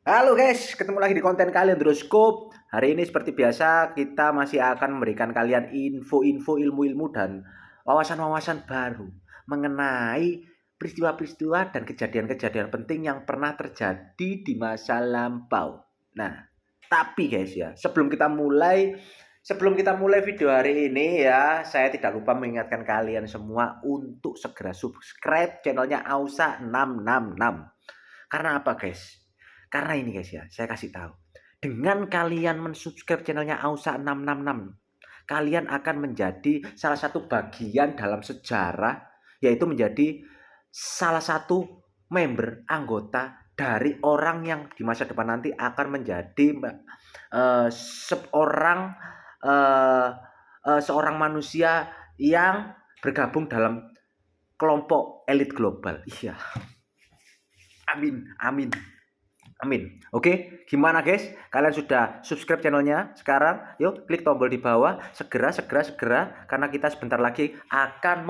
Halo guys, ketemu lagi di konten kalian Droscope. Hari ini seperti biasa kita masih akan memberikan kalian info-info, ilmu-ilmu dan wawasan-wawasan baru mengenai peristiwa-peristiwa dan kejadian-kejadian penting yang pernah terjadi di masa lampau. Nah, tapi guys ya, sebelum kita mulai video hari ini ya, saya tidak lupa mengingatkan kalian semua untuk segera subscribe channelnya Ausa 666. Karena apa guys? Karena ini guys ya, saya kasih tahu. Dengan kalian mensubscribe channelnya Ausa 666, kalian akan menjadi salah satu bagian dalam sejarah, yaitu menjadi salah satu member anggota dari orang yang di masa depan nanti akan menjadi seorang uh, seorang manusia yang bergabung dalam kelompok elit global. Iya, amin, amin. Amin. Oke, gimana guys? Kalian sudah subscribe channelnya sekarang? Yuk klik tombol di bawah. Segera. Karena kita sebentar lagi akan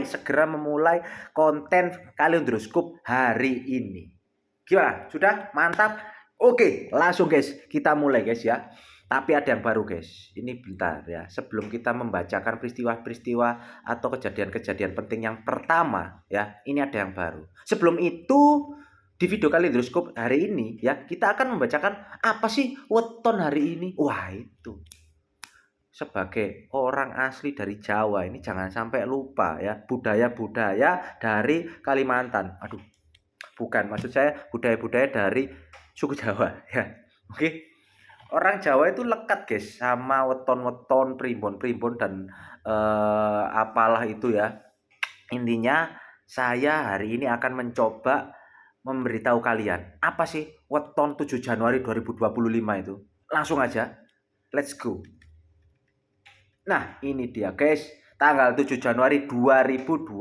segera memulai konten Kalendroskop hari ini. Gimana? Sudah? Mantap? Oke, langsung guys. Kita mulai guys ya. Tapi ada yang baru guys. Ini bentar ya. Sebelum kita membacakan peristiwa-peristiwa atau kejadian-kejadian penting yang pertama ya. Ini ada yang baru. Sebelum itu, di video Kalidroskop hari ini ya, kita akan membacakan apa sih weton hari ini. Wah, itu sebagai orang asli dari Jawa ini jangan sampai lupa ya budaya-budaya dari Kalimantan. Aduh, bukan, maksud saya budaya-budaya dari suku Jawa ya. Oke. Orang Jawa itu lekat guys sama weton-weton, primbon-primbon dan apalah itu ya. Intinya saya hari ini akan mencoba memberitahu kalian apa sih weton 7 Januari 2025 itu. Langsung aja, let's go. Nah, ini dia guys, tanggal 7 Januari 2025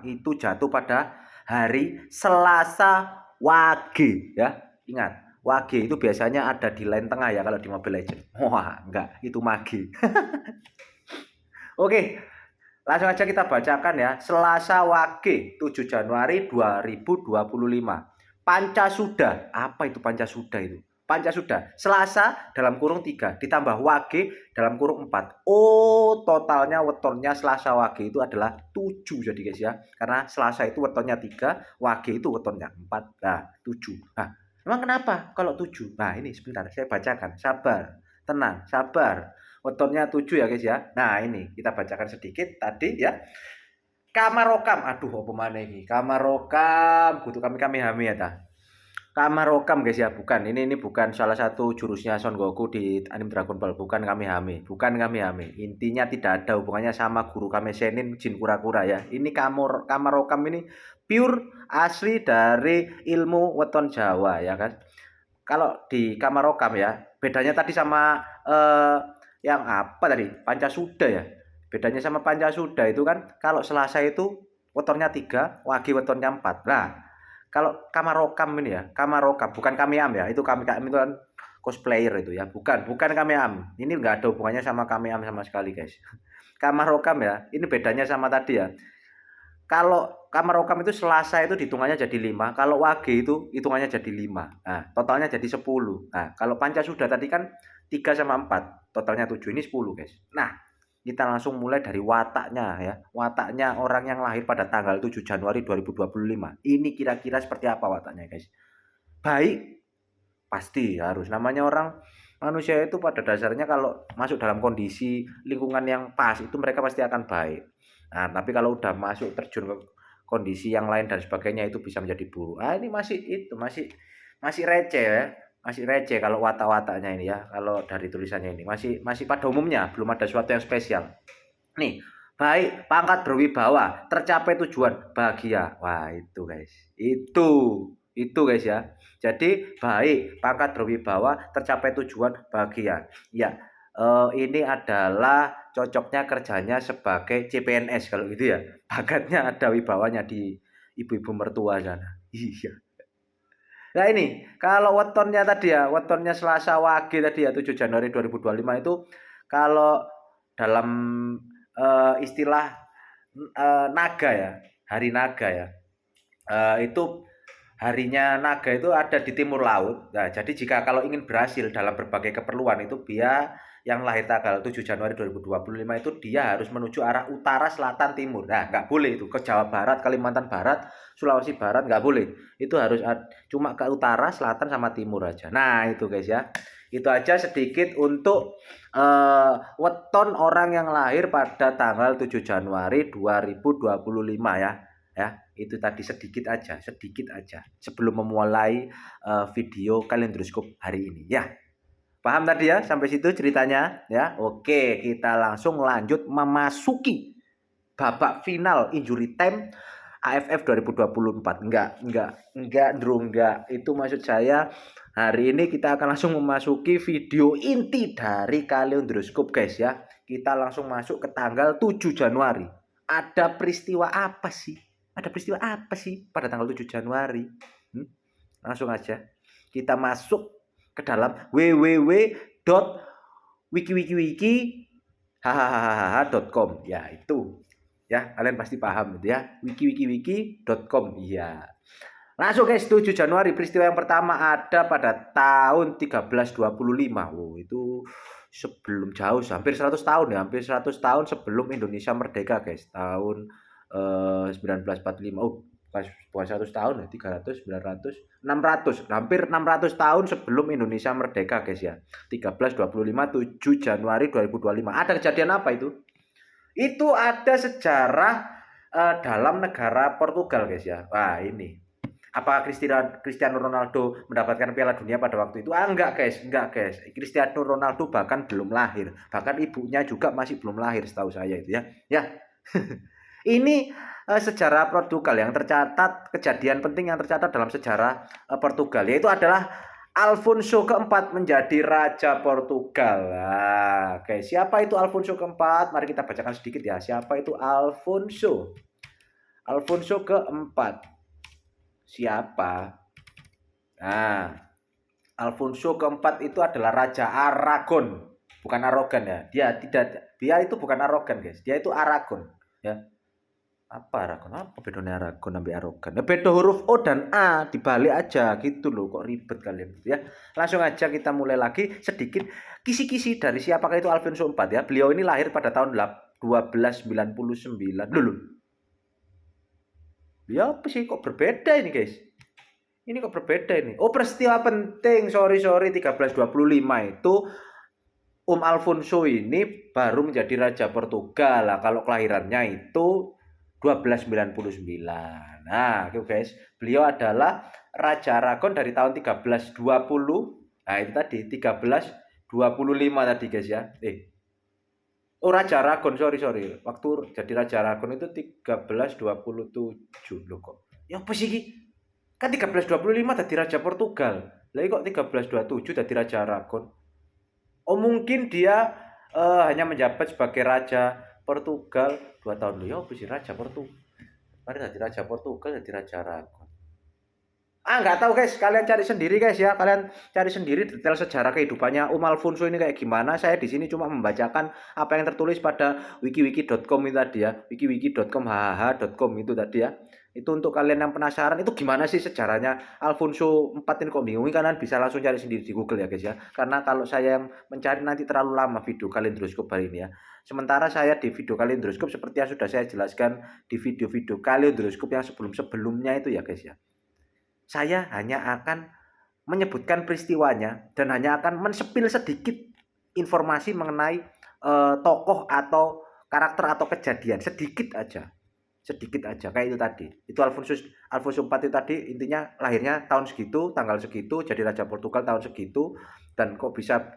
itu jatuh pada hari Selasa Wage ya. Ingat, Wage itu biasanya ada di line tengah ya kalau di Mobile Legends. Wah, enggak, itu Mage. Oke, langsung aja kita bacakan ya. Selasa Wage 7 Januari 2025. Pancasuda. Apa itu Pancasuda itu? Pancasuda. Selasa dalam kurung 3 ditambah Wage dalam kurung 4. Oh, totalnya wetonnya Selasa Wage itu adalah 7 jadi guys ya. Karena Selasa itu wetonnya 3, Wage itu wetonnya 4. Nah, 7. Nah, emang kenapa kalau 7? Nah, ini sebentar saya bacakan. Sabar. Tenang, sabar. Wetonnya 7 ya guys ya. Nah, ini kita bacakan sedikit tadi ya. Kamarokam, aduh apa mana ini? Kamarokam, kutu kami hami ya ta. Kamarokam guys ya, bukan. Ini bukan salah satu jurusnya Son Goku di anime Dragon Ball, bukan kami hami, bukan kami hami. Intinya tidak ada hubungannya sama guru kami Senin Jin Kura-Kura ya. Ini Kamarokam ini pure asli dari ilmu weton Jawa ya kan. Kalau di Kamarokam ya, bedanya tadi sama yang apa tadi? Pancasuda ya. Bedanya sama Pancasuda itu kan kalau Selasa itu wetonnya 3, Wage wetonnya 4. Nah, kalau Kamarokam ini ya, Kamarokam bukan Kamiam ya. Itu Kamiam itu kan cosplayer itu ya. Bukan Kamiam. Ini enggak ada hubungannya sama Kamiam sama sekali, guys. Kamarokam ya. Ini bedanya sama tadi ya. Kalau Kamarokam itu Selasa itu hitungannya jadi 5, kalau Wage itu hitungannya jadi 5. Nah, totalnya jadi 10. Nah, kalau Pancasuda tadi kan 3 sama 4, totalnya 7. Ini 10, guys. Nah, kita langsung mulai dari wataknya ya. Wataknya orang yang lahir pada tanggal 7 Januari 2025. Ini kira-kira seperti apa wataknya, guys? Baik, pasti harus. Namanya orang manusia itu pada dasarnya kalau masuk dalam kondisi lingkungan yang pas itu mereka pasti akan baik. Nah, tapi kalau udah masuk terjun ke kondisi yang lain dan sebagainya itu bisa menjadi buruk. Ah, ini masih masih receh ya. Masih receh kalau watak-wataknya ini ya. Kalau dari tulisannya ini masih pada umumnya, belum ada sesuatu yang spesial. Nih, baik, pangkat berwibawa, tercapai tujuan, bahagia. Wah, itu guys. Itu guys ya. Jadi baik, pangkat berwibawa, tercapai tujuan, bahagia. Ya, ini adalah cocoknya kerjanya sebagai CPNS kalau gitu ya. Bakatnya ada wibawanya di ibu-ibu mertua sana. Iya. Nah ini, kalau wetonnya tadi ya, wetonnya Selasa Wage tadi ya 7 Januari 2025 itu kalau dalam istilah naga ya, hari naga ya. Itu harinya naga itu ada di timur laut. Nah, jadi jika kalau ingin berhasil dalam berbagai keperluan itu dia yang lahir tanggal 7 Januari 2025 itu dia harus menuju arah utara, selatan, timur. Nah, nggak boleh itu ke Jawa Barat, Kalimantan Barat, Sulawesi Barat nggak boleh. Itu harus cuma ke utara, selatan sama timur aja. Nah, itu guys ya. Itu aja sedikit untuk weton orang yang lahir pada tanggal 7 Januari 2025 ya. Ya, itu tadi sedikit aja sebelum memulai video kalendroskop hari ini ya. Paham tadi ya sampai situ ceritanya ya. Oke, kita langsung lanjut memasuki babak final injury time AFF 2024. Enggak. Itu maksud saya hari ini kita akan langsung memasuki video inti dari kalendroskop guys ya. Kita langsung masuk ke tanggal 7 Januari. Ada peristiwa apa sih? Pada tanggal 7 Januari? Langsung aja kita masuk ke dalam www.wikiwikiwiki.com ya, itu ya, kalian pasti paham itu ya, wikiwikiwiki.com ya. Langsung guys, 7 Januari peristiwa yang pertama ada pada tahun 1325. Oh, itu sebelum jauh, hampir 100 tahun ya, hampir 100 tahun sebelum Indonesia merdeka guys, tahun 1945. Oh, bukan 100 tahun ya, 300, 900, 600, hampir 600 tahun sebelum Indonesia merdeka guys ya. 1325, 7 Januari 2025. Ada kejadian apa itu? Itu ada sejarah dalam negara Portugal guys ya. Wah, ini apa Cristiano Ronaldo mendapatkan Piala Dunia pada waktu itu? Enggak guys. Cristiano Ronaldo bahkan belum lahir, bahkan ibunya juga masih belum lahir setahu saya itu ya. Ya. Ini sejarah Portugal yang tercatat, kejadian penting yang tercatat dalam sejarah Portugal, yaitu adalah Alfonso keempat menjadi Raja Portugal. Nah, oke, siapa itu Alfonso keempat? Mari kita bacakan sedikit ya. Siapa itu Alfonso? Alfonso keempat. Siapa? Nah, Alfonso keempat itu adalah Raja Aragon, bukan arogan ya. Dia itu bukan arogan guys. Dia itu Aragon ya. Apa Aragon? Apa bedanya Aragon sampai arogan? Beda huruf O dan A dibalik aja gitu loh, kok ribet kalian ya. Langsung aja kita mulai lagi sedikit kisi-kisi dari siapakah itu Alfonso IV ya. Beliau ini lahir pada tahun 1299 dulu. Ya apa sih kok berbeda ini guys? Ini kok berbeda ini? Oh, peristiwa penting. Sorry 1325 itu Alfonso ini baru menjadi Raja Portugal. Nah, kalau kelahirannya itu 1299. Nah, oke guys. Beliau adalah Raja Aragon dari tahun 1320. Nah, itu tadi 1325 tadi guys ya. Oh, Raja Aragon, sorry. Waktu jadi Raja Aragon itu 1327 loh kok. Ya apa sih? Kan 1325 jadi Raja Portugal. Lagi kok 1327 jadi Raja Aragon. Oh, mungkin dia hanya menjabat sebagai Raja Portugal 2 tahun dulu. Ya apa sih Raja Portugal? Mari jadi Raja Portugal jadi Raja Aragon. Nggak tahu guys, kalian cari sendiri guys ya. Kalian cari sendiri detail sejarah kehidupannya Alfonso ini kayak gimana. Saya di sini cuma membacakan apa yang tertulis pada wikiwiki.com itu tadi ya. wikiwiki.com itu tadi ya. Itu untuk kalian yang penasaran itu gimana sih sejarahnya Alfonso IV ini, kok bingung, kalian bisa langsung cari sendiri di Google ya guys ya. Karena kalau saya yang mencari nanti terlalu lama video kalendroskop hari ini ya. Sementara saya di video kalendroskop seperti yang sudah saya jelaskan di video-video kalendroskop yang sebelum-sebelumnya itu ya guys ya. Saya hanya akan menyebutkan peristiwanya dan hanya akan mensepil sedikit informasi mengenai tokoh atau karakter atau kejadian sedikit aja kayak itu tadi. Itu Alfonso IV itu tadi intinya lahirnya tahun segitu, tanggal segitu, jadi Raja Portugal tahun segitu, dan kok bisa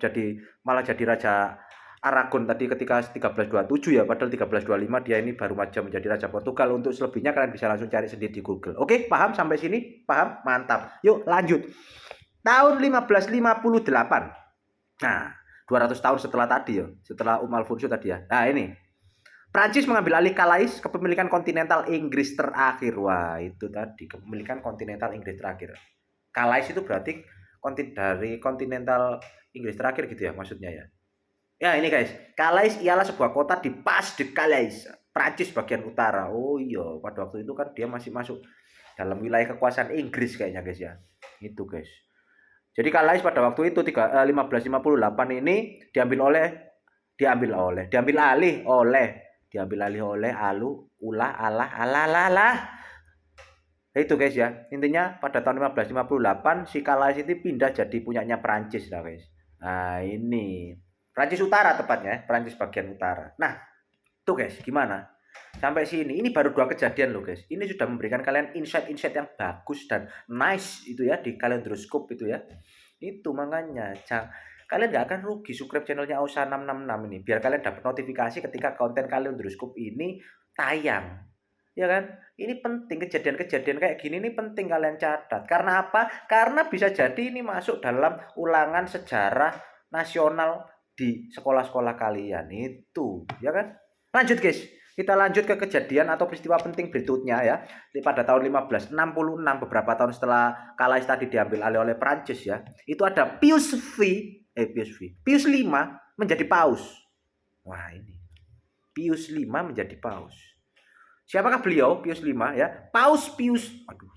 malah jadi Raja Aragon tadi ketika 1327 ya, padahal 1325 dia ini baru aja menjadi Raja Portugal. Untuk selebihnya kalian bisa langsung cari sendiri di Google. Oke, paham sampai sini? Paham? Mantap. Yuk lanjut. Tahun 1558. Nah, 200 tahun setelah tadi ya, setelah Alfonso tadi ya. Nah, ini Prancis mengambil alih Calais, kepemilikan kontinental Inggris terakhir. Wah, itu tadi kepemilikan kontinental Inggris terakhir. Calais itu berarti dari kontinental Inggris terakhir gitu ya maksudnya ya. Ya ini guys, Calais ialah sebuah kota di Pas de Calais, Prancis bagian utara. Oh iya, pada waktu itu kan dia masih masuk dalam wilayah kekuasaan Inggris kayaknya guys ya. Itu guys. Jadi Calais pada waktu itu 1558 ini diambil alih oleh alah. Nah, itu guys ya. Intinya pada tahun 1558 si Calais itu pindah jadi punyanya Prancis lah guys. Nah, ini Prancis Utara tepatnya, Prancis bagian utara. Nah, tuh guys, gimana? Sampai sini, ini baru 2 kejadian loh guys. Ini sudah memberikan kalian insight-insight yang bagus dan nice itu ya di Kalendroscope itu ya. Itu makanya, kalian gak akan rugi subscribe channelnya Ausa 666 ini. Biar kalian dapat notifikasi ketika konten Kalendroscope ini tayang. Ya kan? Ini penting, kejadian-kejadian kayak gini ini penting kalian catat. Karena apa? Karena bisa jadi ini masuk dalam ulangan sejarah nasional di sekolah-sekolah kalian itu, ya kan? Lanjut guys, kita lanjut ke kejadian atau peristiwa penting berikutnya ya. Pada tahun 1566, beberapa tahun setelah Calais tadi diambil alih oleh Prancis ya, itu ada Pius V menjadi paus. Wah, ini Pius V menjadi paus. Siapakah beliau? Pius V ya. Paus Pius. Aduh.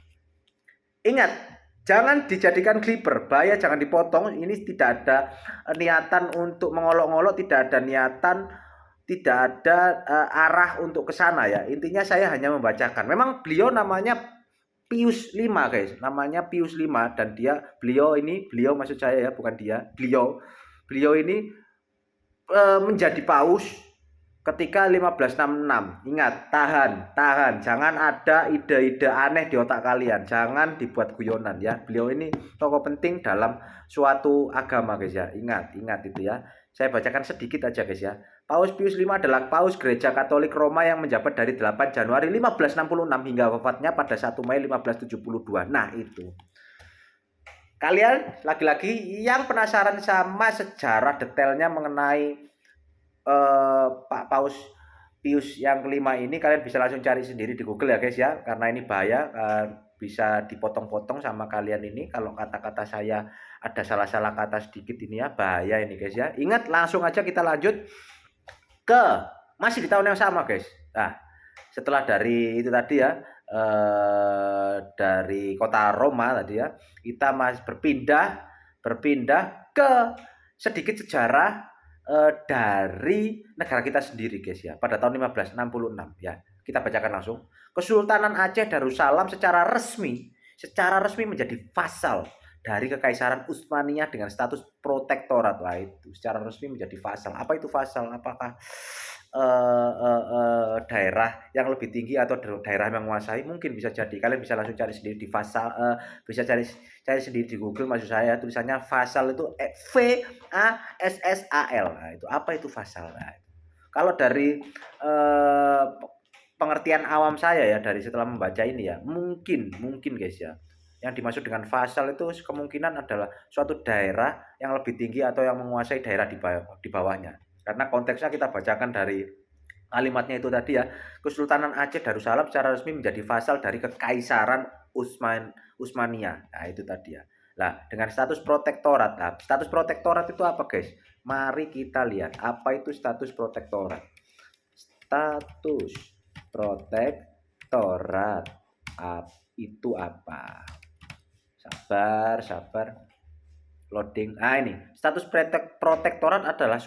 Ingat, jangan dijadikan clipper, bahaya, jangan dipotong. Ini tidak ada niatan untuk mengolok-olok, tidak ada niatan, tidak ada arah untuk ke sana ya. Intinya saya hanya membacakan. Memang beliau namanya Pius V guys, namanya Pius V dan beliau maksud saya ya, bukan dia, beliau ini menjadi paus ketika 1566. Ingat, tahan. Jangan ada ide-ide aneh di otak kalian. Jangan dibuat guyonan ya. Beliau ini tokoh penting dalam suatu agama guys ya. Ingat itu ya. Saya bacakan sedikit aja guys ya. Paus Pius V adalah paus Gereja Katolik Roma yang menjabat dari 8 Januari 1566 hingga wafatnya pada 1 Mei 1572. Nah, itu. Kalian lagi-lagi yang penasaran sama sejarah detailnya mengenai Pak Paus Pius yang kelima ini, kalian bisa langsung cari sendiri di Google ya guys ya, karena ini bahaya, bisa dipotong-potong sama kalian ini kalau kata-kata saya ada salah-salah kata sedikit ini ya, bahaya ini guys ya. Ingat, langsung aja kita lanjut ke masih di tahun yang sama guys. Nah, setelah dari itu tadi ya, dari kota Roma tadi ya, kita masih berpindah ke sedikit sejarah dari negara kita sendiri guys ya, pada tahun 1566 ya. Kita bacakan langsung. Kesultanan Aceh Darussalam secara resmi menjadi vasal dari Kekaisaran Utsmaniyah dengan status protektorat. Wah, itu secara resmi menjadi vasal. Apa itu vasal? Apakah daerah yang lebih tinggi atau daerah yang menguasai? Mungkin bisa jadi. Kalian bisa langsung cari sendiri di vasal, bisa cari sendiri di Google, maksud saya tulisannya vasal itu VASSAL. Nah, itu apa itu vasal? Nah, kalau dari pengertian awam saya ya, dari setelah membaca ini ya, mungkin guys ya, yang dimaksud dengan vasal itu kemungkinan adalah suatu daerah yang lebih tinggi atau yang menguasai daerah di bawahnya. Karena konteksnya kita bacakan dari kalimatnya itu tadi ya, Kesultanan Aceh Darussalam secara resmi menjadi vasal dari Kekaisaran Utsmaniyah. Nah, itu tadi ya. Nah, dengan status protektorat. Nah, status protektorat itu apa guys? Mari kita lihat apa itu status protektorat. Status protektorat itu apa? Sabar. Loading. Nah, ini status protektorat adalah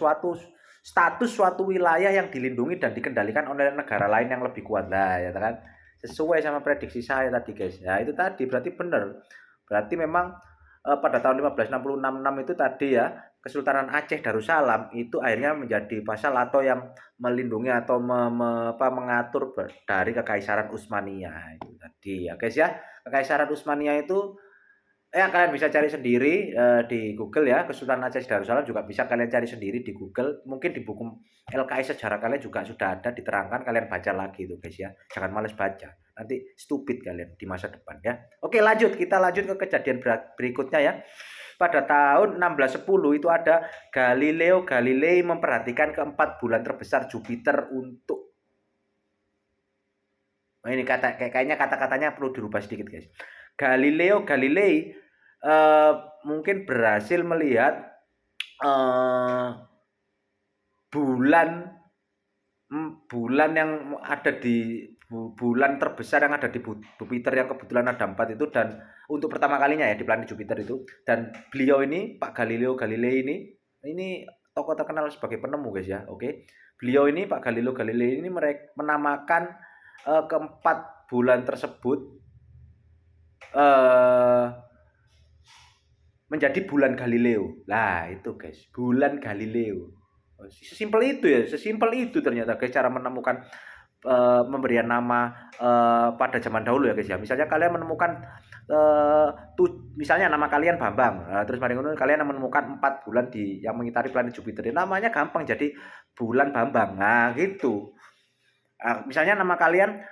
status suatu wilayah yang dilindungi dan dikendalikan oleh negara lain yang lebih kuat. Nah, ya kan? Sesuai sama prediksi saya tadi guys. Nah, itu tadi berarti benar. Berarti memang pada tahun 1566 itu tadi ya, Kesultanan Aceh Darussalam itu akhirnya menjadi vasal atau yang melindungi atau mengatur dari Kekaisaran Utsmaniyah itu tadi ya guys ya. Kekaisaran Utsmaniyah itu ya kalian bisa cari sendiri di Google ya. Kesultanan Aceh Darussalam juga bisa kalian cari sendiri di Google. Mungkin di buku LKS sejarah kalian juga sudah ada diterangkan, kalian baca lagi itu guys ya. Jangan males baca, nanti stupid kalian di masa depan ya. Oke, kita lanjut ke kejadian berikutnya ya. Pada tahun 1610 itu ada Galileo Galilei memperhatikan keempat bulan terbesar Jupiter untuk ini kayaknya kata-katanya perlu dirubah sedikit guys. Galileo Galilei mungkin berhasil melihat bulan yang ada di bulan terbesar yang ada di Jupiter yang kebetulan ada 4 itu, dan untuk pertama kalinya ya di planet Jupiter itu. Dan beliau ini Pak Galileo Galilei ini tokoh terkenal sebagai penemu guys ya. Oke. Beliau ini Pak Galileo Galilei ini menamakan keempat bulan tersebut menjadi bulan Galileo. Lah itu guys, bulan Galileo. Sesimpel itu ya, sesimpel itu ternyata guys cara menemukan pemberian nama pada zaman dahulu ya guys ya. Misalnya kalian menemukan misalnya nama kalian Bambang, terus mari ngono kalian menemukan 4 bulan yang mengitari planet Jupiter. Namanya gampang jadi bulan Bambang. Nah, gitu. Misalnya nama kalian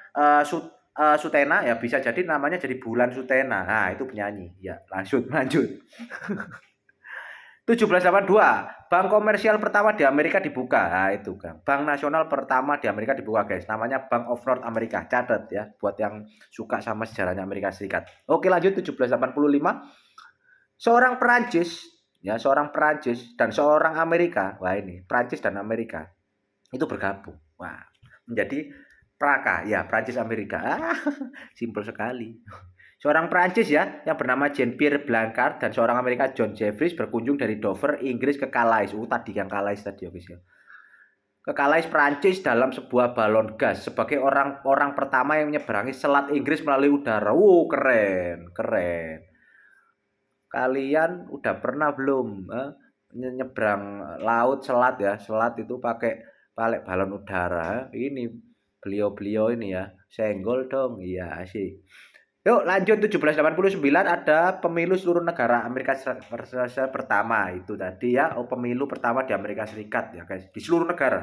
Sutena ya bisa jadi namanya jadi bulan Sutena. Nah, itu penyanyi. Ya, lanjut. 1782, bank komersial pertama di Amerika dibuka. Nah, itu kan. Bank nasional pertama di Amerika dibuka, guys. Namanya Bank of North America. Catat ya buat yang suka sama sejarahnya Amerika Serikat. Oke, lanjut 1785. Seorang Perancis, ya, seorang Perancis dan seorang Amerika. Wah, ini Perancis dan Amerika itu bergabung. Wah, menjadi Praka, ya, Perancis Amerika. Simpel sekali. Seorang Prancis ya yang bernama Jean-Pierre Blancard dan seorang Amerika John Jeffries berkunjung dari Dover, Inggris ke Calais. Tadi yang Calais tadi ya guys ya. Ke Calais Prancis dalam sebuah balon gas sebagai orang pertama yang menyeberangi Selat Inggris melalui udara. Keren, keren. Kalian udah pernah belum nyebrang laut selat ya? Selat itu pakai balon udara. Ini beliau-beliau ini ya. Senggol dong. Iya sih. Yuk lanjut 1789 ada pemilu seluruh negara Amerika Serikat pertama itu tadi ya. Pemilu pertama di Amerika Serikat ya guys. Di seluruh negara.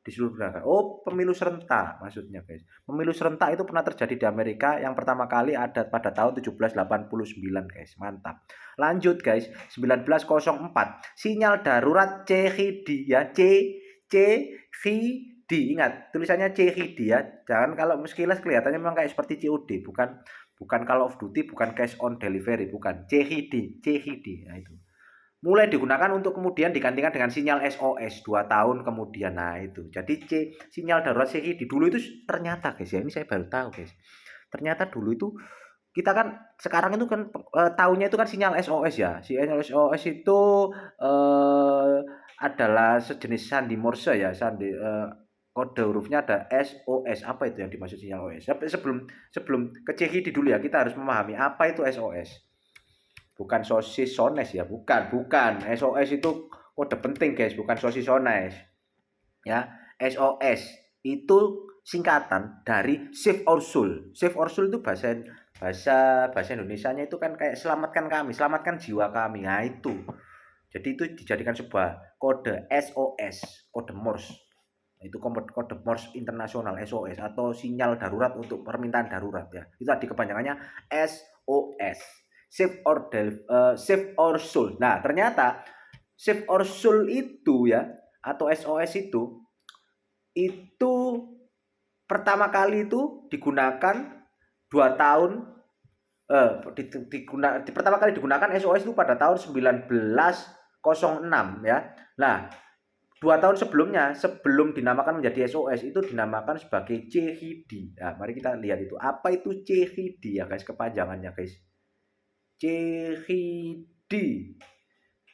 Di seluruh negara. Pemilu serentak maksudnya guys. Pemilu serentak itu pernah terjadi di Amerika yang pertama kali ada pada tahun 1789 guys. Mantap. Lanjut guys. 1904 sinyal darurat CHD ya. CHD, ingat tulisannya CHD ya, jangan kalau sekilas kelihatannya memang kayak seperti COD, bukan Call of Duty, bukan cash on delivery, bukan. CHD. Nah itu mulai digunakan untuk kemudian digantikan dengan sinyal SOS 2 tahun kemudian. Nah itu jadi sinyal darurat CHD dulu itu ternyata guys ya, ini saya baru tahu guys, ternyata dulu itu kita kan sekarang itu kan tahunya itu kan sinyal SOS ya. Sinyal SOS itu adalah sejenis sandi Morse ya, kode hurufnya ada SOS. Apa itu yang dimaksud sinyal OS? Sebelum ke CHD dulu ya, kita harus memahami apa itu SOS. Bukan sosis sones ya, bukan. SOS itu kode penting guys, bukan sosis sones. Ya, SOS itu singkatan dari Save Our Soul. Save Our Soul itu bahasa Indonesianya itu kan kayak selamatkan kami, selamatkan jiwa kami. Nah itu. Jadi itu dijadikan sebuah kode SOS, kode Morse. Itu kode Morse internasional SOS atau sinyal darurat untuk permintaan darurat ya. Itu tadi kepanjangannya SOS. Save Our Soul. Nah, ternyata Save Our Soul itu ya atau SOS itu pertama kali itu digunakan 2 tahun pertama kali digunakan SOS itu pada tahun 1906 ya. Nah, 2 tahun sebelumnya, sebelum dinamakan menjadi SOS itu dinamakan sebagai CHD. Nah, mari kita lihat itu. Apa itu CHD ya guys, kepanjangannya guys. CHD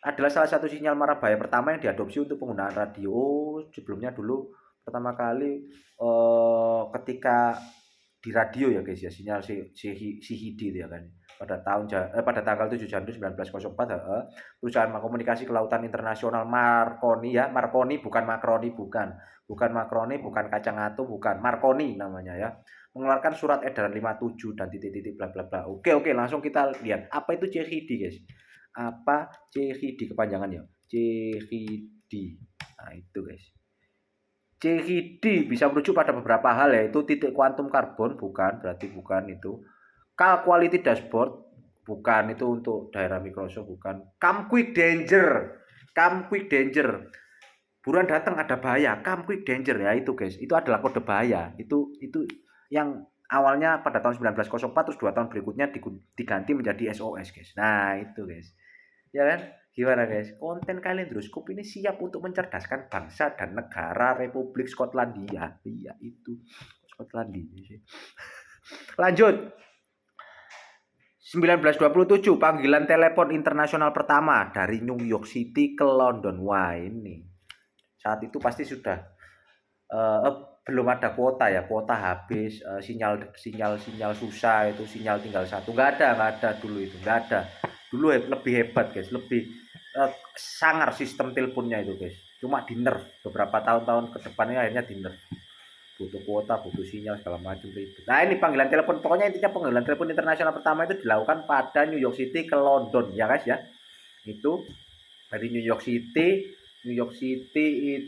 adalah salah satu sinyal marabahaya pertama yang diadopsi untuk penggunaan radio. Sebelumnya dulu pertama kali ketika di radio ya guys ya, sinyal CHD itu ya kan. Pada tanggal 7 Januari 1904 perusahaan komunikasi kelautan internasional Marconi ya, Marconi bukan Makroni, bukan Makroni, bukan kacang atom, bukan, Marconi namanya ya, mengeluarkan surat edaran 57 dan titik-titik bla bla bla. Oke, langsung kita lihat apa itu CHD guys. Apa CHD kepanjangannya? CHD. Nah, itu guys. CHD bisa merujuk pada beberapa hal, yaitu titik kuantum karbon, berarti bukan itu. Cal Quality Dashboard, bukan itu untuk daerah Microsoft, bukan. Come Quick Danger, buruan datang ada bahaya, Come Quick Danger ya itu guys. Itu adalah kode bahaya. Itu yang awalnya pada tahun 1904 terus 2 tahun berikutnya diganti menjadi SOS guys. Nah itu guys. Ya kan? Gimana guys? Konten kalian Droscope ini siap untuk mencerdaskan bangsa dan negara Republik Skotlandia. Iya itu. Skotlandia sih. Lanjut. 1927 panggilan telepon internasional pertama dari New York City ke London. Wah, ini saat itu pasti sudah belum ada kuota ya, kuota habis, sinyal sinyal sinyal susah, itu sinyal tinggal satu, nggak ada dulu, itu nggak ada dulu. Lebih hebat guys, lebih sangar sistem teleponnya itu guys, cuma di nerf beberapa tahun-tahun ke depannya, akhirnya di nerf, butuh kuota, butuh sinyal segala macam itu. Nah, ini panggilan telepon, pokoknya intinya panggilan telepon internasional pertama itu dilakukan pada New York City ke London ya guys ya. Itu dari New York City. New York City eh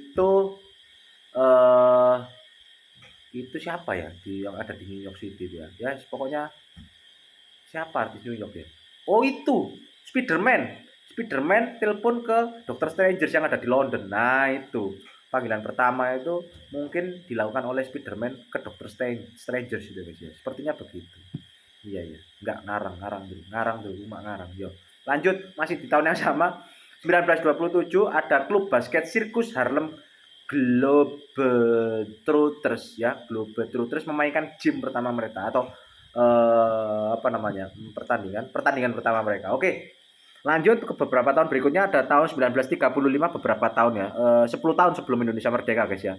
itu siapa ya yang ada di New York City itu ya? Ya pokoknya siapa artis New York ya? Oh, itu Spiderman. Spiderman telepon ke Doctor Strange yang ada di London. Nah, itu panggilan pertama itu mungkin dilakukan oleh Spiderman ke Doctor Stranger itu guys ya. Sepertinya begitu. Iya ya, nggak ngarang dulu, cuma ngarang. Yo, lanjut, masih di tahun yang sama, 1927 ada klub basket sirkus Harlem Globetrotters ya. Globetrotters memainkan gym pertama mereka, atau apa namanya, pertandingan pertama mereka. Oke, lanjut ke beberapa tahun berikutnya, ada tahun 1935, beberapa tahun ya, 10 tahun sebelum Indonesia merdeka guys ya.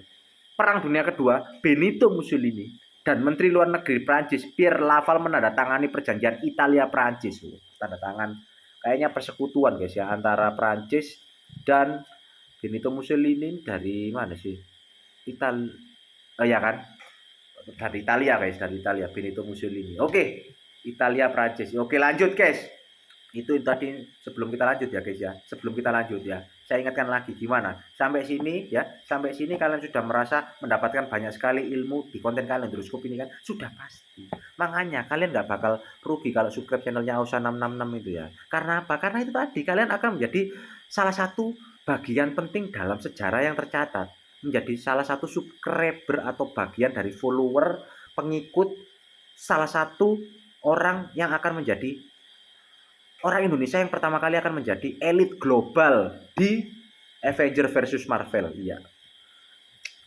Perang Dunia Kedua, Benito Mussolini dan Menteri Luar Negeri Prancis Pierre Laval menandatangani perjanjian Italia-Prancis. Tanda tangan, kayaknya persekutuan guys ya, antara Prancis dan Benito Mussolini. Dari mana sih? Ya kan? Dari Italia guys, dari Italia, Benito Mussolini. Oke, Italia Prancis. Oke, lanjut guys. Itu tadi sebelum kita lanjut ya guys ya. Sebelum kita lanjut ya, saya ingatkan lagi, gimana? Sampai sini ya, sampai sini kalian sudah merasa mendapatkan banyak sekali ilmu di konten kalian Droscope ini kan? Sudah pasti. Makanya kalian nggak bakal rugi kalau subscribe channelnya Ausa 666 itu ya. Karena apa? Karena itu tadi, kalian akan menjadi salah satu bagian penting dalam sejarah yang tercatat. Menjadi salah satu subscriber atau bagian dari follower, pengikut, salah satu orang yang akan menjadi orang Indonesia yang pertama kali akan menjadi elit global di Avenger versus Marvel. Iya.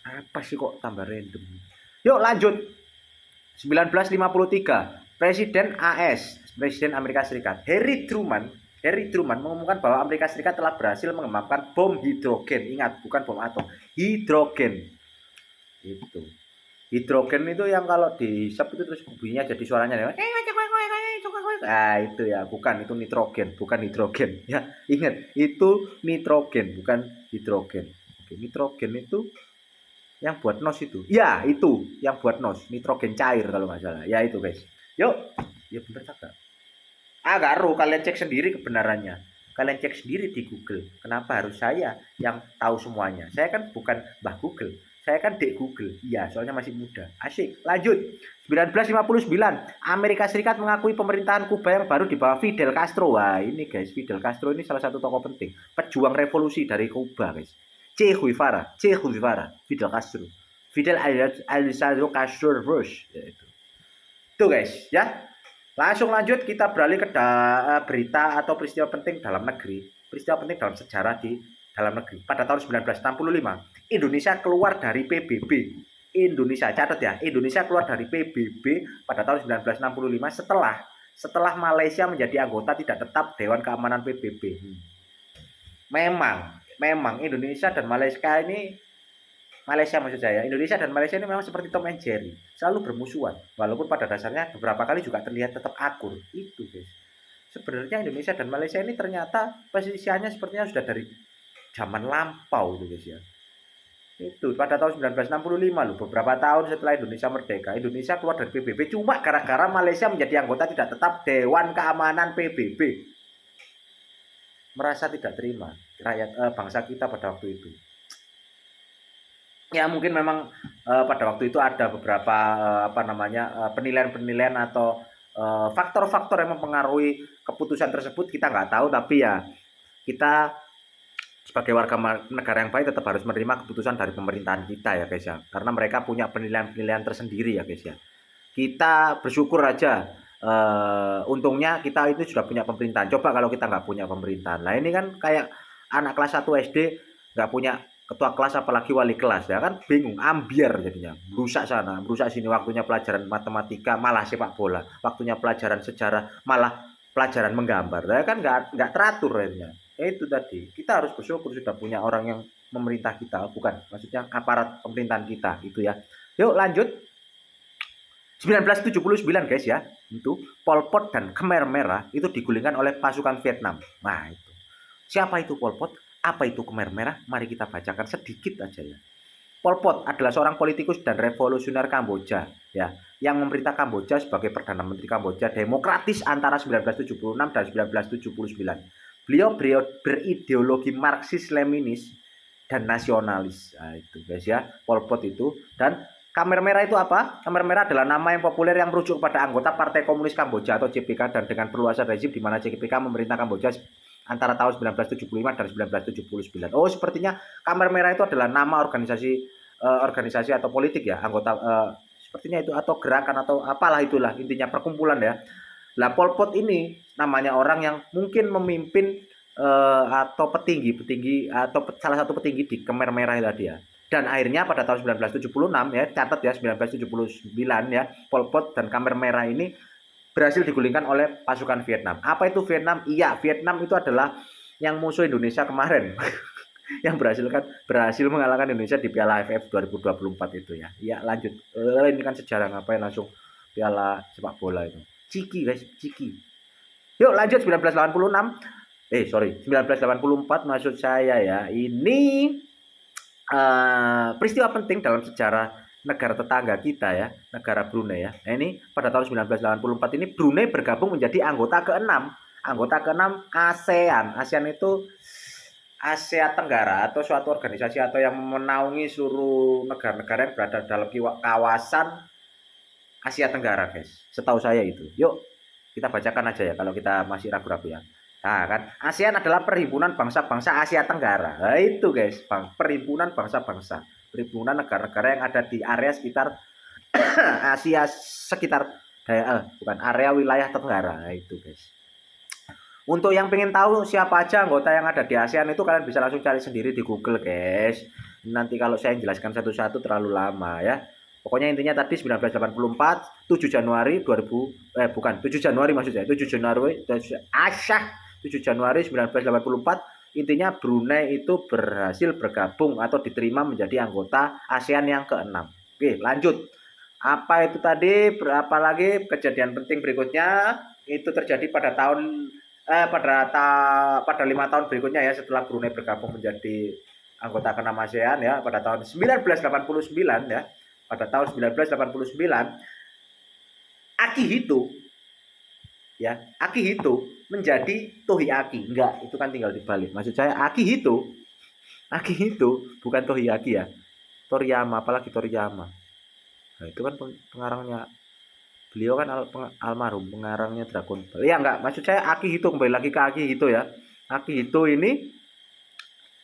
Apa sih kok tambah random? Yuk lanjut. 1953, Presiden Presiden Amerika Serikat, Harry Truman mengumumkan bahwa Amerika Serikat telah berhasil mengembangkan bom hidrogen. Ingat, bukan bom atom, hidrogen. Itu. Hidrogen itu yang kalau dihisap itu terus bunyinya jadi suaranya. Nah, itu ya, bukan, itu nitrogen, bukan hidrogen ya. Ingat, itu nitrogen, bukan hidrogen. Oke, nitrogen itu yang buat nos itu. Ya, itu yang buat nos, nitrogen cair kalau nggak salah. Ya itu guys. Yuk, ya bener tak? Garu, kalian cek sendiri kebenarannya. Kalian cek sendiri di Google. Kenapa harus saya yang tahu semuanya? Saya kan bukan Mbah Google. Saya kan Dek Google. Iya, soalnya masih muda. Asik. Lanjut. 1959, Amerika Serikat mengakui pemerintahan Kuba yang baru di bawah Fidel Castro. Wah, ini guys, Fidel Castro ini salah satu tokoh penting, pejuang revolusi dari Kuba, guys. Che Guevara, Fidel Castro. Fidel Alessandro Castro Bush. Ya, itu. Tuh guys, ya. Langsung lanjut, kita beralih ke berita atau peristiwa penting dalam negeri. Peristiwa penting dalam sejarah di dalam negeri. Pada tahun 1965, Indonesia keluar dari PBB. Indonesia, catat ya, Indonesia keluar dari PBB pada tahun 1965 setelah Malaysia menjadi anggota tidak tetap Dewan Keamanan PBB. Memang Indonesia dan Malaysia ini, Indonesia dan Malaysia ini memang seperti Tom and Jerry, selalu bermusuhan, walaupun pada dasarnya beberapa kali juga terlihat tetap akur. Itu guys, sebenarnya Indonesia dan Malaysia ini ternyata posisinya sepertinya sudah dari zaman lampau itu guys ya. Itu pada tahun 1965 loh, beberapa tahun setelah Indonesia merdeka, Indonesia keluar dari PBB cuma gara-gara Malaysia menjadi anggota tidak tetap Dewan Keamanan PBB. Merasa tidak terima rakyat bangsa kita pada waktu itu. Ya mungkin memang pada waktu itu ada beberapa penilaian-penilaian atau faktor-faktor yang mempengaruhi keputusan tersebut, kita nggak tahu, tapi ya kita sebagai warga negara yang baik tetap harus menerima keputusan dari pemerintahan kita ya guys ya, karena mereka punya penilaian-penilaian tersendiri ya guys ya. Kita bersyukur aja, untungnya kita itu sudah punya pemerintahan. Coba kalau kita nggak punya pemerintahan, lah ini kan kayak anak kelas 1 SD nggak punya ketua kelas apalagi wali kelas ya kan bingung, ambiar jadinya, merusak sana merusak sini, waktunya pelajaran matematika malah sepak bola, waktunya pelajaran sejarah malah pelajaran menggambar ya kan, nggak teratur akhirnya. Ya itu tadi, kita harus bersyukur sudah punya orang yang memerintah kita, bukan maksudnya aparat pemerintahan kita itu ya. Yuk lanjut. 1979 guys ya, itu Pol Pot dan Khmer Merah itu digulingkan oleh pasukan Vietnam. Nah itu, siapa itu Pol Pot? Apa itu Khmer Merah? Mari kita bacakan sedikit aja ya. Pol Pot adalah seorang politikus dan revolusioner Kamboja ya, yang memerintah Kamboja sebagai Perdana Menteri Kamboja demokratis antara 1976 dan 1979. Beliau berideologi Marxis-Leninis dan nasionalis. Nah, itu guys ya, Pol Pot itu. Dan Khmer Merah itu apa? Khmer Merah adalah nama yang populer yang merujuk pada anggota Partai Komunis Kamboja atau JPK, dan dengan perluasan rezim di mana JPK memerintah Kamboja antara tahun 1975 dan 1979. Oh, sepertinya Khmer Merah itu adalah nama organisasi atau politik ya, anggota sepertinya itu, atau gerakan atau apalah itulah, intinya perkumpulan ya. Lah Pol Pot ini namanya orang yang mungkin memimpin atau petinggi atau salah satu petinggi di Khmer Merah tadi ya. Dan akhirnya pada tahun 1976 ya, catat ya, 1979 ya, Pol Pot dan Khmer Merah ini berhasil digulingkan oleh pasukan Vietnam. Apa itu Vietnam? Iya, Vietnam itu adalah yang musuh Indonesia kemarin. Yang berhasil mengalahkan Indonesia di Piala AFF 2024 itu ya. Iya, lanjut. Ini kan sejarah, ngapain langsung Piala sepak bola itu. Ciki guys, ciki. Yuk lanjut 1986. 1984 maksud saya ya. Ini peristiwa penting dalam sejarah negara tetangga kita ya, negara Brunei ya. Nah, ini pada tahun 1984 ini Brunei bergabung menjadi anggota ke-6 ASEAN. ASEAN itu Asia Tenggara atau suatu organisasi atau yang menaungi seluruh negara-negara yang berada dalam kawasan Asia Tenggara guys. Setahu saya itu. Yuk kita bacakan aja ya kalau kita masih ragu-ragu ya. Nah kan, ASEAN adalah perhimpunan bangsa-bangsa Asia Tenggara. Nah itu guys, perhimpunan bangsa-bangsa, perhimpunan negara-negara yang ada di area sekitar Asia sekitar bukan area wilayah Tenggara. Nah itu guys. Untuk yang pengen tahu siapa aja anggota yang ada di ASEAN itu, kalian bisa langsung cari sendiri di Google guys. Nanti kalau saya jelaskan satu-satu terlalu lama ya. Pokoknya intinya tadi 1984, 7 Januari 2000 bukan 7 Januari maksud saya, 7 Januari 1984 intinya Brunei itu berhasil bergabung atau diterima menjadi anggota ASEAN yang ke-6. Oke, lanjut. Apa itu tadi? Berapa lagi kejadian penting berikutnya? Itu terjadi pada pada 5 tahun berikutnya ya, setelah Brunei bergabung menjadi anggota ke-6 ASEAN ya, pada tahun 1989 ya. Pada tahun 1989 Akihito ya, Akihito menjadi Tohiaki. Enggak, itu kan tinggal dibalik. Maksud saya Akihito bukan Tohiaki ya. Toriyama, apalagi Toriyama. Nah, itu kan pengarangnya. Beliau kan almarhum pengarangnya Dragon Ball. Ya enggak, maksud saya Akihito, kembali lagi ke Akihito ya. Akihito ini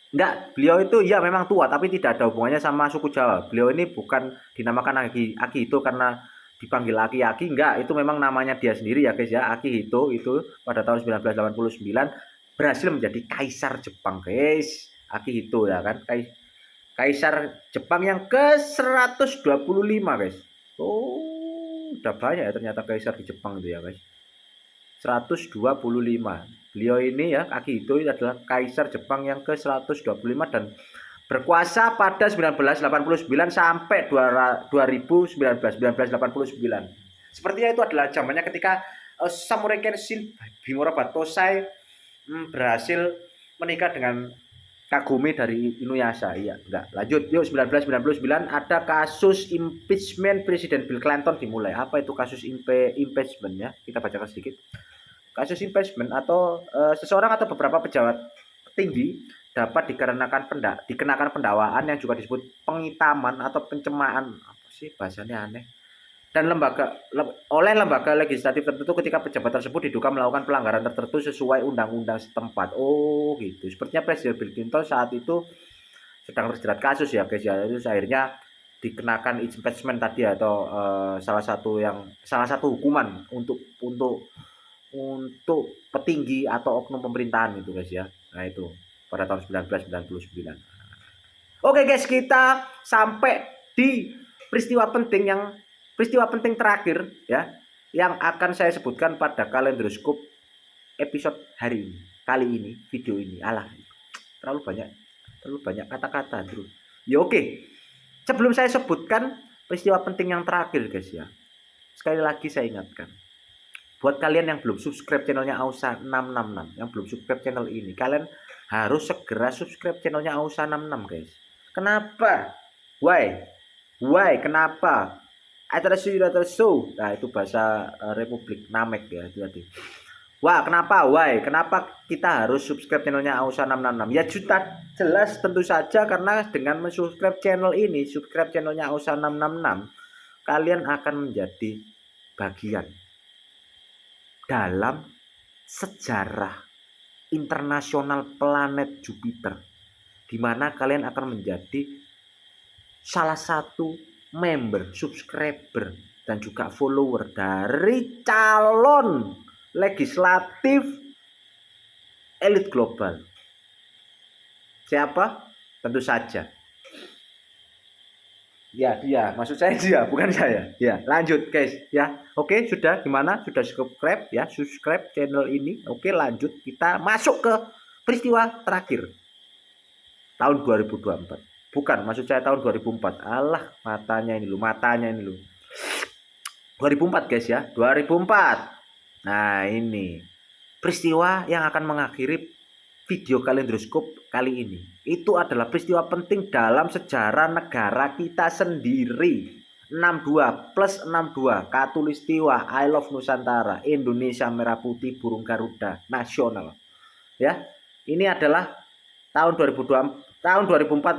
enggak, beliau itu ya memang tua tapi tidak ada hubungannya sama suku Jawa. Beliau ini bukan dinamakan Akihito karena dipanggil Aki-Aki, enggak, itu memang namanya dia sendiri ya guys ya. Akihito itu pada tahun 1989 berhasil menjadi kaisar Jepang guys. Akihito ya kan, kaisar Jepang yang ke-125 guys. Oh, udah banyak ya ternyata kaisar di Jepang itu ya guys. 125. Beliau ini ya, Akihito adalah kaisar Jepang yang ke-125 dan berkuasa pada 1989 sampai 1989. Sepertinya itu adalah zamannya ketika Samurai Kenshin Bimura Batosai berhasil menikah dengan Kagumi dari Inuyasha. Iya, enggak. Lanjut. Yuk, 1999 ada kasus impeachment Presiden Bill Clinton dimulai. Apa itu kasus impeachment ya? Kita bacakan sedikit. Kasus impeachment atau seseorang atau beberapa pejabat tinggi dapat dikenakan pendakwaan yang juga disebut pengitaman atau pencemaan. Apa sih bahasanya aneh? Dan oleh lembaga legislatif tertentu ketika pejabat tersebut diduga melakukan pelanggaran tertentu sesuai undang-undang setempat. Oh gitu. Sepertinya Presiden Bill Clinton saat itu sedang terjerat kasus ya guys ya. Itu akhirnya dikenakan impeachment tadi atau salah satu hukuman untuk petinggi atau oknum pemerintahan itu guys ya. Nah itu pada tahun 1999. Oke guys, kita sampai di peristiwa penting terakhir ya, yang akan saya sebutkan pada Kaleidoskop episode hari ini. Kali ini, video ini. Alah, terlalu banyak kata-kata, bro. Ya oke. Sebelum saya sebutkan peristiwa penting yang terakhir guys ya, sekali lagi saya ingatkan, buat kalian yang belum subscribe channelnya Ausa 666, yang belum subscribe channel ini, kalian harus segera subscribe channelnya Ausa 66 guys. Kenapa? Why? Kenapa? So. Nah, itu bahasa Republik Namek ya, hati-hati. Wah, kenapa? Why? Kenapa kita harus subscribe channelnya Ausa 666? Ya jelas tentu saja karena dengan mensubscribe channel ini, subscribe channelnya Ausa 666, kalian akan menjadi bagian dalam sejarah internasional planet Jupiter, di mana kalian akan menjadi salah satu member, subscriber, dan juga follower dari calon legislatif elit global. Siapa? Tentu saja. Ya, dia. Maksud saya dia, bukan saya. Ya, lanjut guys. Ya, oke, sudah gimana? Sudah subscribe ya, subscribe channel ini. Oke, lanjut. Kita masuk ke peristiwa terakhir. Tahun 2024. Bukan, maksud saya tahun 2004. Alah, matanya ini lu. 2004 guys ya, 2004. Nah, ini peristiwa yang akan mengakhiri video Kaleidoskop kali ini. Itu adalah peristiwa penting dalam sejarah negara kita sendiri. 62 plus 62, Katulistiwa, I Love Nusantara, Indonesia Merah Putih, Burung Garuda Nasional. Ya, ini adalah tahun 2004,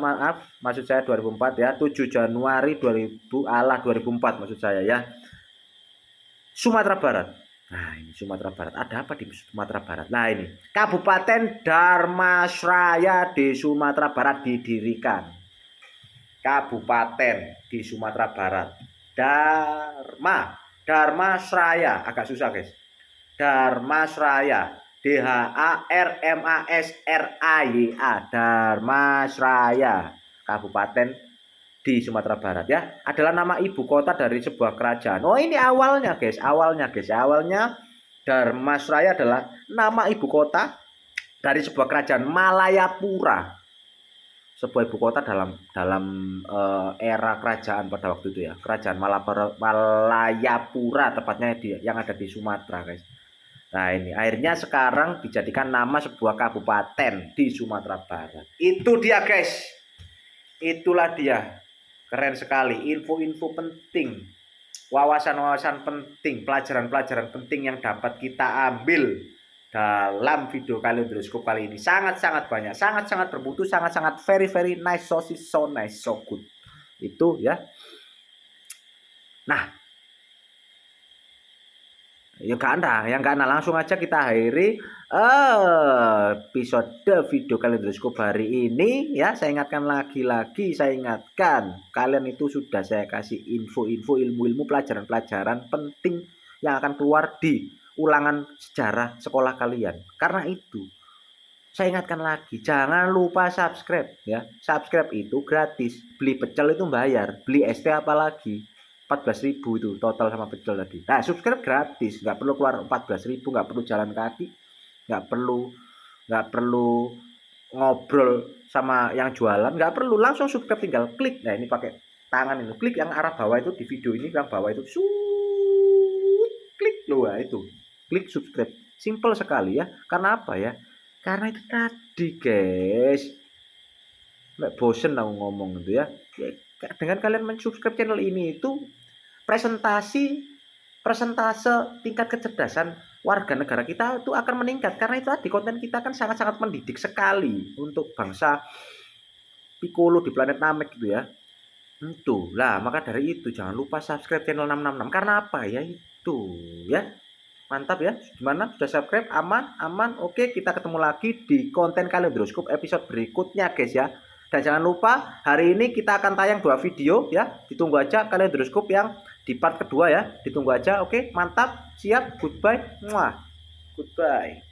maaf, maksud saya 2004 ya, 7 Januari 2004 maksud saya ya. Sumatera Barat. Nah, ini Sumatera Barat. Ada apa di Sumatera Barat? Nah, ini Kabupaten Dharmasraya di Sumatera Barat didirikan. Kabupaten di Sumatera Barat. Dharmasraya, agak susah guys. Dharmasraya. Dharmasraya, Dharmasraya, Kabupaten di Sumatera Barat ya. Adalah nama ibu kota dari sebuah kerajaan. Oh, ini awalnya Dharmasraya adalah nama ibu kota dari sebuah kerajaan Malayapura. Sebuah ibu kota dalam era kerajaan pada waktu itu ya. Kerajaan Malayapura tepatnya yang ada di Sumatera, guys. Nah, ini akhirnya sekarang dijadikan nama sebuah kabupaten di Sumatera Barat. Itu dia guys. Itulah dia. Keren sekali. Info-info penting. Wawasan-wawasan penting. Pelajaran-pelajaran penting yang dapat kita ambil dalam video Kaleidoskop kali ini. Sangat-sangat banyak. Sangat-sangat bermutu. Sangat-sangat very nice. So nice. So good. Itu ya. Nah. Yang karena langsung aja kita akhiri episode video Kaleidoskop hari ini ya. Saya ingatkan lagi-lagi, kalian itu sudah saya kasih info-info, ilmu-ilmu, pelajaran-pelajaran penting yang akan keluar di ulangan sejarah sekolah kalian. Karena itu saya ingatkan lagi, jangan lupa subscribe ya. Subscribe itu gratis, beli pecel itu bayar, beli ST apalagi 14.000 itu total sama pecel tadi. Nah, subscribe gratis, nggak perlu keluar 14.000, nggak perlu jalan kaki, nggak perlu ngobrol sama yang jualan, nggak perlu, langsung subscribe, tinggal klik. Nah, ini pakai tangan ini, klik yang arah bawah itu di video ini, yang bawah itu, klik loh, itu klik subscribe, simple sekali ya. Karena apa ya? Karena itu tadi guys, nggak bosen aku ngomong gitu ya. Dengan kalian mensubscribe channel ini itu presentase tingkat kecerdasan warga negara kita itu akan meningkat, karena itu tadi konten kita kan sangat-sangat mendidik sekali untuk bangsa Piccolo di planet Namek gitu ya. Itu lah, maka dari itu jangan lupa subscribe channel 666. Karena apa ya, itu ya. Mantap ya. Gimana, sudah subscribe? Aman. Oke, kita ketemu lagi di konten Kaleidoskop episode berikutnya guys ya. Dan jangan lupa hari ini kita akan tayang 2 video ya. Ditunggu aja Kaleidoskop yang di part kedua ya. Ditunggu aja. Oke, mantap. Siap. Goodbye. Goodbye.